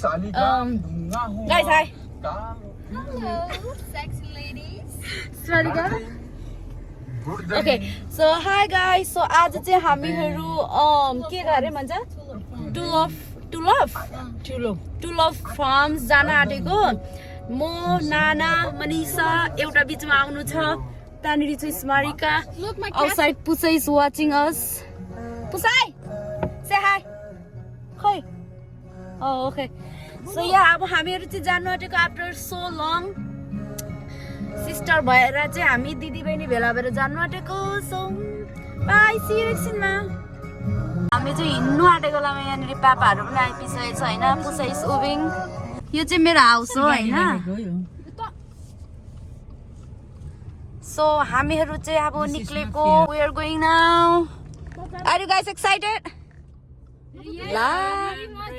Guys, hi. Hello, sexy ladies. Sarika. Okay, so hi guys. So आज चाहिँ हामीहरु के गरे भन्छ Tulip farms जान आटेको म नाना मनिषा एउटा बीचमा आउनु छ तानिरी चाहिँ स्मारिका outside Pusai is watching us Pusai say hi Hi Oh okay so yeah अब हामीहरु चाहिँ जानु आटेको after so long sister भएर चाहिँ हामी दिदी बहिनी भेला भएर जानु आटेको so bye see you एकछिनमा हामी चाहिँ हिँड्नु आटेको बेलामा यहाँनिर पापाहरु पनि आइपिसकेको छ हैन Pusai is moving यो चाहिँ मेरो हाउस हो हैन So हामीहरु चाहिँ अब निक्लेको we are going now Are you guys excited? Very much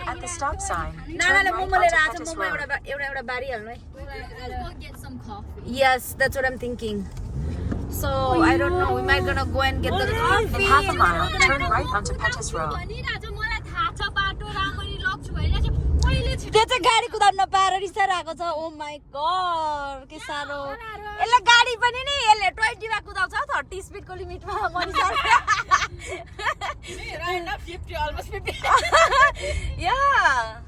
At the stop sign, नानाले मोमो लिएर आछ मोमो एउटा बारी हाल्नु है Let's go get some coffee. Yes that's what I'm thinking So I don't know we might gonna go and get the coffee in half a mile, turn right onto Pettis Road. त्यो चाहिँ गाडी कुदाउन नपाएर रिसाइरहेको छ oh my God के सारो यसले गाडी पनि नि यसले 20 मा कुदाउँछ 30 स्पिडको लिमिटमा मनिसा Right 50 almost 50 Yeah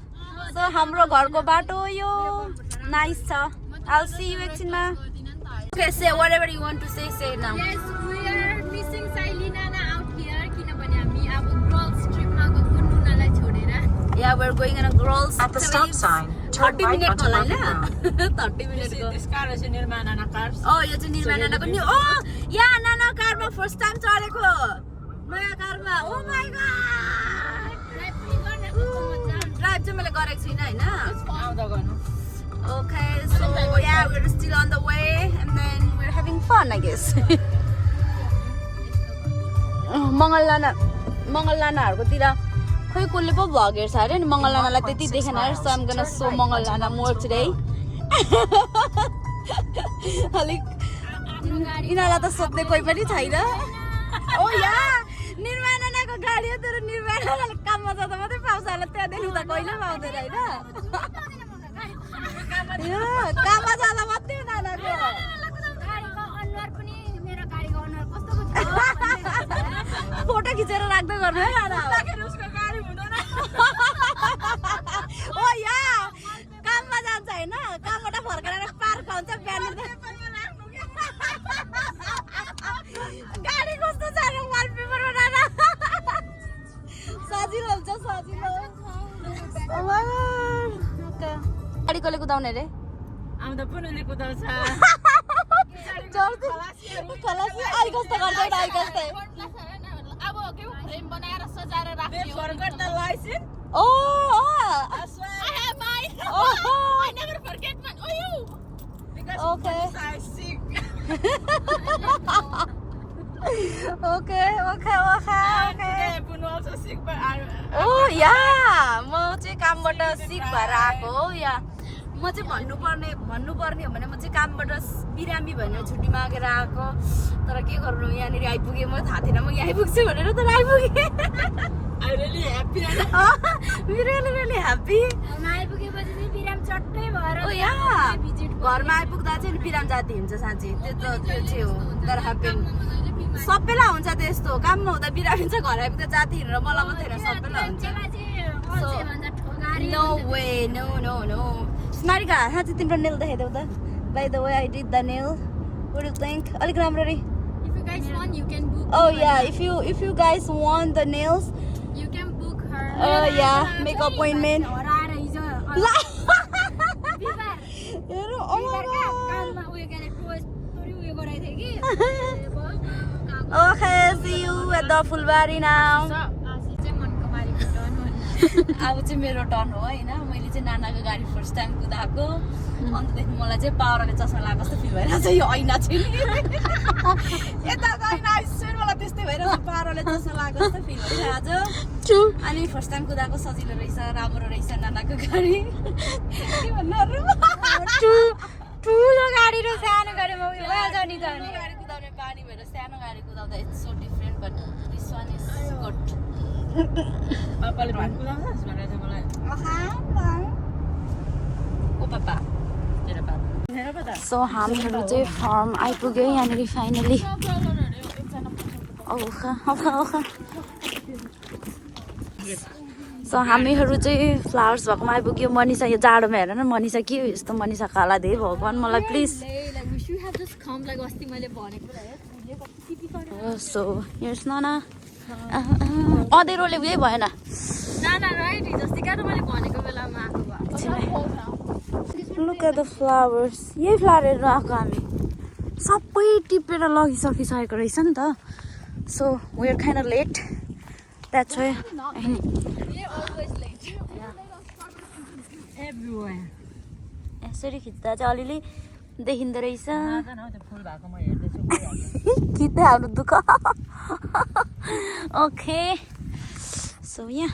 So हाम्रो घरको बाटो यो नाइस छ I'll see you एकछिनमा Okay say whatever you want to say it now Yes, we are missing Sailina out here. किनभने हामी अब girls trip मा गएको नुनालाई छोडेर. Yeah we're going on a girls At the stop sign, turn 30 right minute onto होला London हैन Road. 30 minute को This car is Nirmana cars. Oh यो चाहिँ निर्माणाको नि ओ या नाना कारमा फर्स्ट टाइम चढेको नयाँ कारमा ओ माय गॉड ड्राइभ चाहिँ मैले गरेको छैन हैन आउँदा गर्नु Okay so yeah we're still on the way and then we're having fun I guess मङ्गललानाहरुको तिर खै कसले पो भ्लग हेर्छ अरे नि मङ्गललानालाई त्यति देखेन अरे so I'm gonna show मङ्गललाना more today अलिक इनाला त सोध्ने कोही पनि छैन ओ या निर्माणाको गाडी हो तर निर्माणाले काममा जाँदा मात्रै पाउँछ होला त्यहाँदेखि त कहिले पाउँदैन हैन यो काममा जाँदा मात्रै नानाको गाडीको अनुहार पनि मेरो गाडीको अनुहार कस्तो छ फोटो खिचेर राख्दै गर्नु है नाना उसको गाडी हुँदैन ओ या काममा जान्छ हैन कामबाट फर्केर पार्क हुन्छ बिहान गाडी कस्तो छ र वालपेपरमा नाना सजिलो हुन्छ सजिलो ओके गाडी कसले कुदाउने रे आउँदा पुनले कुदाउँछ खलासी आई कस्तो गर्दैन आई कस्तो अब के फ्रेम बनाएर सजाएर राख्ने हो forgot the license oh I have mine I never forget mine oh you because Okay. I sick Okay today Puno also sick but ओ या म चाहिँ कामबाट सिक भएर आएको हो या म चाहिँ भन्नुपर्ने हो भने म चाहिँ कामबाट बिरामी भनेर छुट्टी मागेर आएको तर के गर्नु यहाँनिर आइपुगेँ म थाहा थिएन म यहाँ आइपुग्छु भनेर तर आइपुगेँ I really happy really happy आइपुगेपछि चाहिँ बिराम चट्टै भएर ओ या घरमा आइपुग्दा चाहिँ नि बिराम जाति हुन्छ साँच्चै त्यो चाहिँ हो तर ह्याप्पन सबैलाई हुन्छ त्यस्तो काममा हुँदा बिरामी चाहिँ घर आइपुग्दा जाति हिँडेर मलाई मात्रै होइन सबैलाई हुन्छ No way, no. Smarika, साँच्चै तिम्रो नेल देखाइदेऊ त By the way, I did the nail. What do you think? अलिक राम्ररी If you guys want, you can book. Oh yeah, if you guys want the nails, You can book her. yeah, make appointment. हराएर हिजो ला बिहिबार हेर oh my god. काममा उयो गरे टोस्ट उयो गराइ थियो कि Okay, see you at the Fulbari now. आसी चाहिँ मनको मारीको टर्न हो अब चाहिँ मेरो टर्न हो हैन मैले चाहिँ नानाको गाडी फर्स्ट टाइम कुदाएको अन्तदेखि मलाई चाहिँ पावरले चस्मा लागेको जस्तो फिल भइरहेछ यो ऐना चाहिँ नि यता ऐना आइसक्यो मलाई त्यस्तै भइरहेछ पावरले चस्मा लागेको जस्तो फिल भइरहेछ अनि फर्स्ट टाइम कुदाएको सजिलो रहेछ राम्रो रहेछ नानाको गाडी के भन्नु ठुलो गाडी र सानो गाडीमा उयो भइहाल्छ नि गाडी कुदाउने बानी भएर सानो गाडी कुदाउँदा it's so different but this one is good पापाले भन्नुहुन्छ भनेर चाहिँ मलाई ओ पापा तेरो पापा सो हामीहरू चाहिँ फर्म आइपुग्यो यहाँनिर फाइनली सो हामीहरू चाहिँ फ्लावर्स भएकोमा आइपुग्यो मनिषा यो जाडोमा हेर न मनिषा के हो यस्तो मनिषा काला दे भगवान् मलाई प्लिज सो हेर्स न अँधेरोले उयो भएन लुक एट द फ्लावर्स यही फ्लावरहरू आएको हामी सबै टिपेर लगिसकिसकेको रहेछ नि त so we are kind of late that's why यसरी खिच्दा चाहिँ अलिअलि देखिँदो रहेछ खिच्दै हाम्रो दुःख ओके सो यहाँ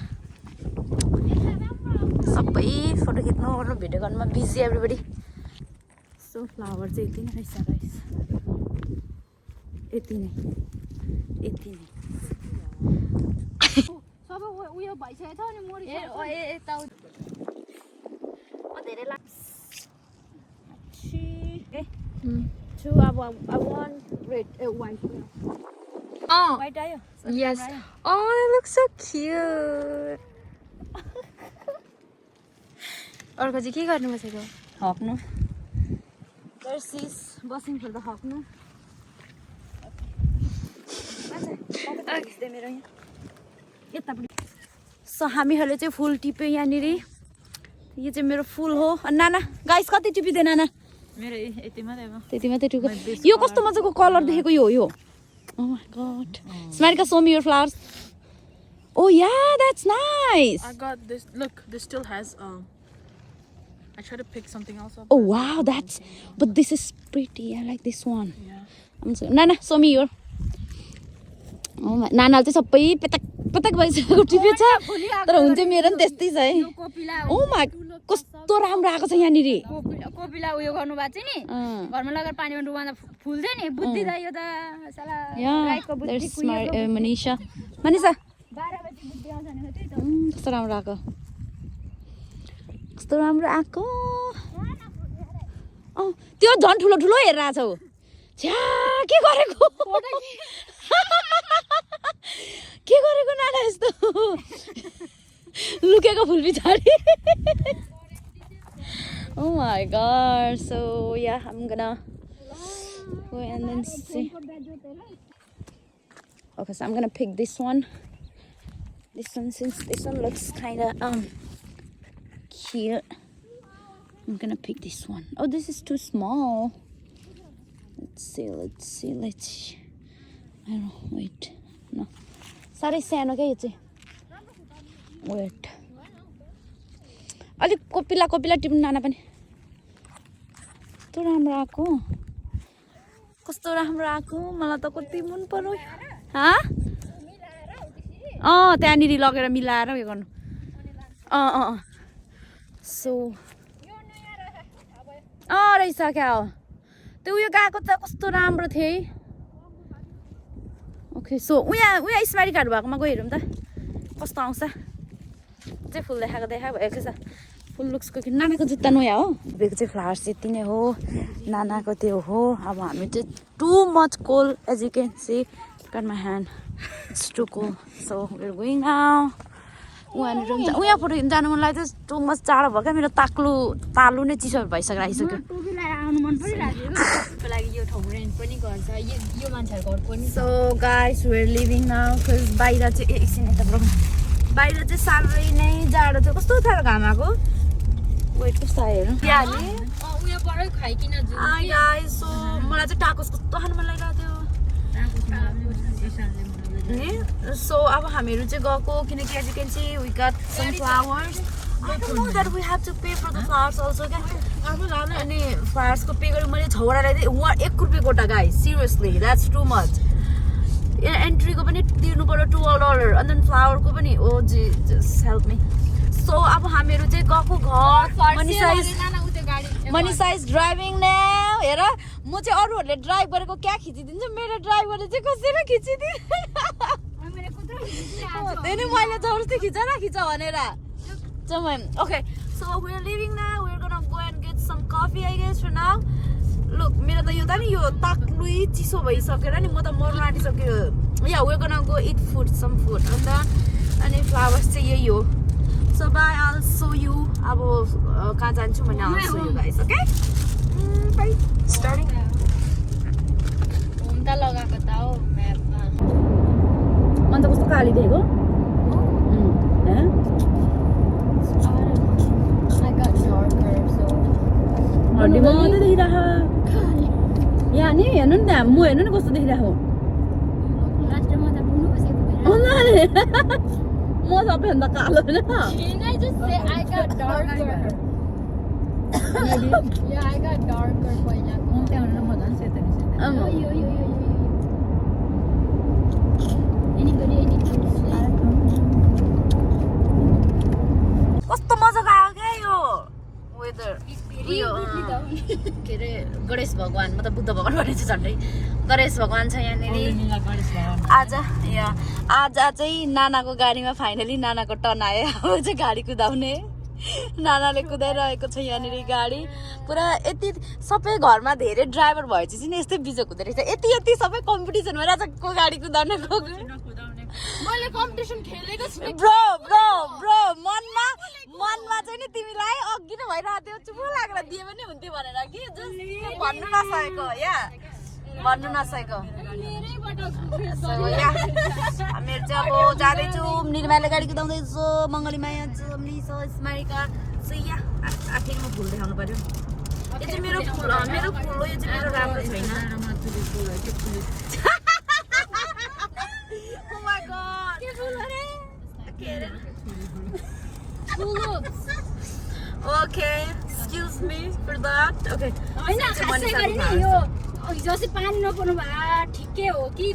सबै फोटो खिच्नु ओर्नु भिडियो गर्नुमा बिजी एभ्रिबडी सो फ्लावर चाहिँ यति नै रहेछ गाइस यति नै उयो भइसकेछ अनि मोरी धेरै लाग्छ अब वान रेड वाइट वाइट आयो Yes. Oh, they look so cute. अर्को चाहिँ के गर्नु बसेको हक्नु दर्सिस बसिङ फर द हक्नु मेरो यतापट्टि सो हामीहरूले चाहिँ फुल टिप्यो यहाँनिर यो चाहिँ मेरो फुल हो अनि नाना गाइस कति टिपिदियो नाना मेरो यति मात्रै हो त्यति मात्रै टिप्यो यो कस्तो मजाको कलर देखेको यो Oh my god. Smarika, show me your flowers. Oh yeah, that's nice. I got this. Look, this still has I tried to pick something else up. Oh wow, but this is pretty. I like this one. Yeah. I'm sorry. Nana, show me your. Oh my, Nana चाहिँ सबै पटक भइसकेको टिप्यो छ तर हुन्छ मेरो नि त्यस्तै छ है ओ माय कस्तो राम्रो आएको छ यहाँनिर कोपिला उयो गर्नु भएको चाहिँ नि घरमा लगेर पानीमा डुबाउँदा फुल्दै नि बुद्धि दा यो त साला राइको बुद्धि कुइएको मनिषा 12 बजे बुद्धि आउँछ भनेको त्यही त कस्तो राम्रो आएको त्यो झन् ठुलो ठुलो हेरेर छौ छ्या के गरेको नाना यस्तो लुकेको फुल पछाडि Oh my god, so yeah, I'm gonna go and then see. Okay, so I'm gonna pick this one. Since this one looks kinda cute. I'm gonna pick this one. Oh, this is too small. Let's see. I don't know, wait. No. Sorry, San, okay, it's wait. अलिक कोपिला टिप्नु नाना पनि कस्तो राम्रो आएको मलाई त कति मन पर्यो त्यहाँनिर लगेर मिलाएर उयो गर्नु सो रहेछ क्या हो त्यो उयो गएको त कस्तो राम्रो थियो है ओके सो उहाँ स्मारिकाहरू भएकोमा गयो हेरौँ त कस्तो आउँछ चाहिँ फुल देखाएको भएको छ फुल लुक्सको कि नानाको जुत्ता नयाँ हो बेको चाहिँ फ्लावर्स यति नै हो नानाको त्यो हो अब हामी चाहिँ too much cold as you can see got my hand it's too cold so we are going now उहाँनिर उहाँ फोटो खिच्नु जानु मन लाग्यो टु मच चाँडो भयो क्या मेरो तालु नै चिसो भइसक्यो so guys we are leaving now because बाहिर चाहिँ एकछिन यता बाहिर चाहिँ साह्रै नै जाडो थियो कस्तो साह्रो घाम आएको वेट कस्तो आयो हेर्नु सो मलाई चाहिँ टाकोस कस्तो खानु मन लागिरहेको थियो सो अब हामीहरू चाहिँ गएको किनकि as you can see we got some flowers I don't know that we have to pay for the flowers also क्या अनि फ्लावर्सको पे गरेँ मैले 6 वटा ल्याइदिएँ 1 रुपियाँ गोटा guys seriously that's too much एन्ट्रीको पनि तिर्नु पर्यो $12 अनि देन फ्लावरको पनि ओ जी जस्ट हेल्प मी सो अब हामीहरू चाहिँ गएको घर मनिषा इज ड्राइभिङ नाउ हेर म चाहिँ अरूहरूले ड्राइभ गरेको क्या खिचिदिन्छु मेरो ड्राइभ गरेर चाहिँ कसैले खिचिदिनु त्यही नि मैले जबरजस्ती खिच भनेर Okay, so we're leaving now. We're gonna go and get some coffee, I guess, for now. Look, मेरो त यो त नि यो ताक्लुई चिसो भइसकेर नि म त मर्न आँटिसक्यो. Yeah, we're gonna go eat some food. अनि flowers चाहिँ यही हो. So bye, I'll show you. अब कहाँ जान्छु भने I'll show you guys, okay? Bye. Starting. Home त लगाएको त हो म्यापमा. अन्त कस्तो काली देखेको? हड्डी मात्रै देखिरहेको यहाँ नि हेर्नु नि त्यहाँ म हेर्नु नि कस्तो देखिरहेको म सबैभन्दा कालो होइन कस्तो मजाको आयो क्या यो वेदर के अरे गणेश भगवान म त बुद्ध भगवान भने चाहिँ झन्डै गणेश भगवान छ यहाँनिर आज चाहिँ नानाको गाडीमा फाइनली नानाको टर्न आयो अब चाहिँ गाडी कुदाउने नानाले कुदाइरहेको छ यहाँनिर गाडी पुरा यति सबै घरमा धेरै ड्राइभर भएपछि चाहिँ यस्तै बिजोक हुँदो रहेछ यति सबै कम्पिटिसन भइरहेछ को गाडी कुदाउने मैले कम्पिटिसन खेलेको छु ब्रो मनमा चाहिँ नि तिमीलाई अघि नै भइरहेको थियो चुप लागेर दिए पनि हुन्थ्यो भनेर कि भन्नु नसकेको भन्नु नसकेको मेरो चाहिँ अब जाँदैछु निर्माले गाडी कुदाउँदैछु मङ्गलीमाया निशा स्मारिका सैया आखिर म फुल देखाउनु पर्यो यो चाहिँ मेरो फुल हो यो चाहिँ मेरो राम्रो छैन Oh my god! Okay, excuse me for that. Okay. पानी नपर्नु भए ठिकै हो कि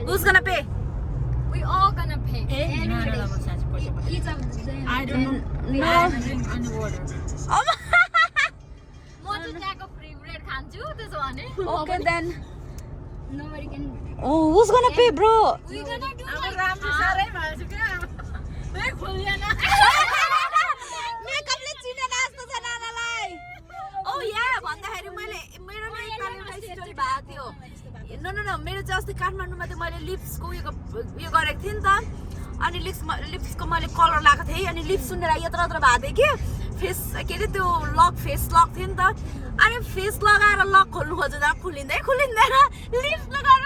Who's gonna pay? We all gonna pay. Each of them. I don't know. No. I drink on the water. म चाहिँ त्यहाँको फ्री ब्रेड खान्छु त्यसो भने. Okay then. Nobody can. Oh, who's gonna pay, bro? We gonna do like राम्रो साह्रै भएछ क्या ए खोलिएन मेकअपले चिने नाच्नु छ नानालाई Oh yeah, भन्दाखेरि मेरो नि एकताल एउटा स्टोरी भएको थियो No, मेरो चाहिँ अस्ति काठमाडौँमा चाहिँ मैले लिप्सको उयो गरेको थिएँ नि त अनि लिप्सको मैले कलर लगाएको थिएँ अनि लिप्स सुनेर यत्र भएको थिएँ कि फेस के अरे त्यो फेस लक थियो नि त अनि फेस लगाएर लक खोल्नु खोज्दा खुलिँदैन लिप्स लगाएर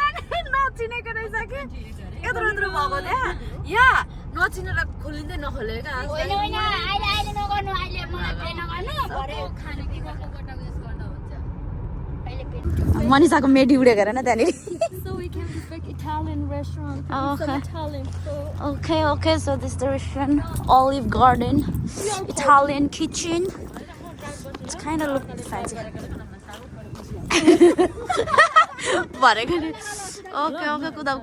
नचिनेको रहेछ कि यत्रो भएको थियो या नचिनेर खोलिँदै नखोलेको क्या होइन अहिले नगर्नु अहिले मलाई पे नगर्नु भरे खाने पिकअपको कोटा उयस गर्दा हुन्छ अहिले पे मनिषाको मेडी उडेको हेर न त्यहाँनिर So we can speak Italian restaurant. Italian. Okay, so this is the restaurant Olive Garden Italian kitchen. It's kind of look fancy. भनेको नि Okay, कुदाउ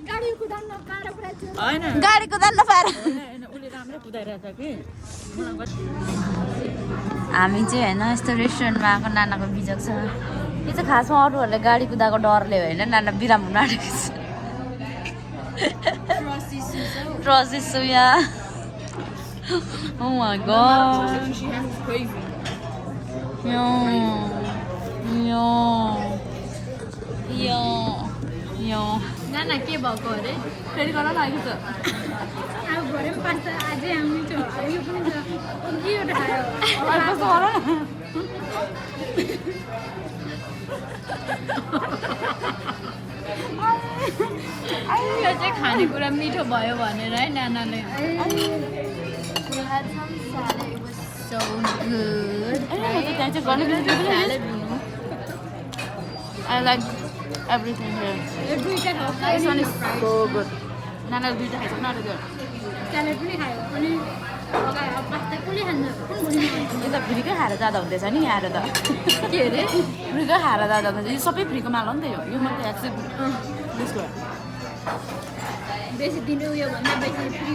गाडी कुदाउन पारा पुरा हैन गाडी कुदाउन पारा उले राम्रो कुदाइरहेछ कि हामी चाहिँ होइन यस्तो रेस्टुरेन्टमा आएको नानाको बिजक छ यो चाहिँ खासमा अरूहरूले गाडी कुदाएको डरले होइन नाना बिराम हुन आँटेको छ ट्रस्टी सुया Oh my god she has crazy यो नाना के भएको अरे फेरि गर्न लाग्यो त अब भरे पनि पास्ता अझै आउने छ यो पनि छ के एउटा खायो कस्तो गर यो चाहिँ खानेकुरा मिठो भयो भनेर है नानाले So good. I like everything here. This one is so good. Nana will be the not good. Salad पनि खायो अनि पास्ता कसले खान्छ यो त फ्रीकै खाएर जाँदा हुँदैछ नि यहाँ आएर त के अरे फ्रीकै खाएर जाँदा हुँदैछ यो सबै फ्रीको माल हो नि त यो मात्रै एक्सेप्ट बेसी दिनु उयो भन्दा बेसी फ्री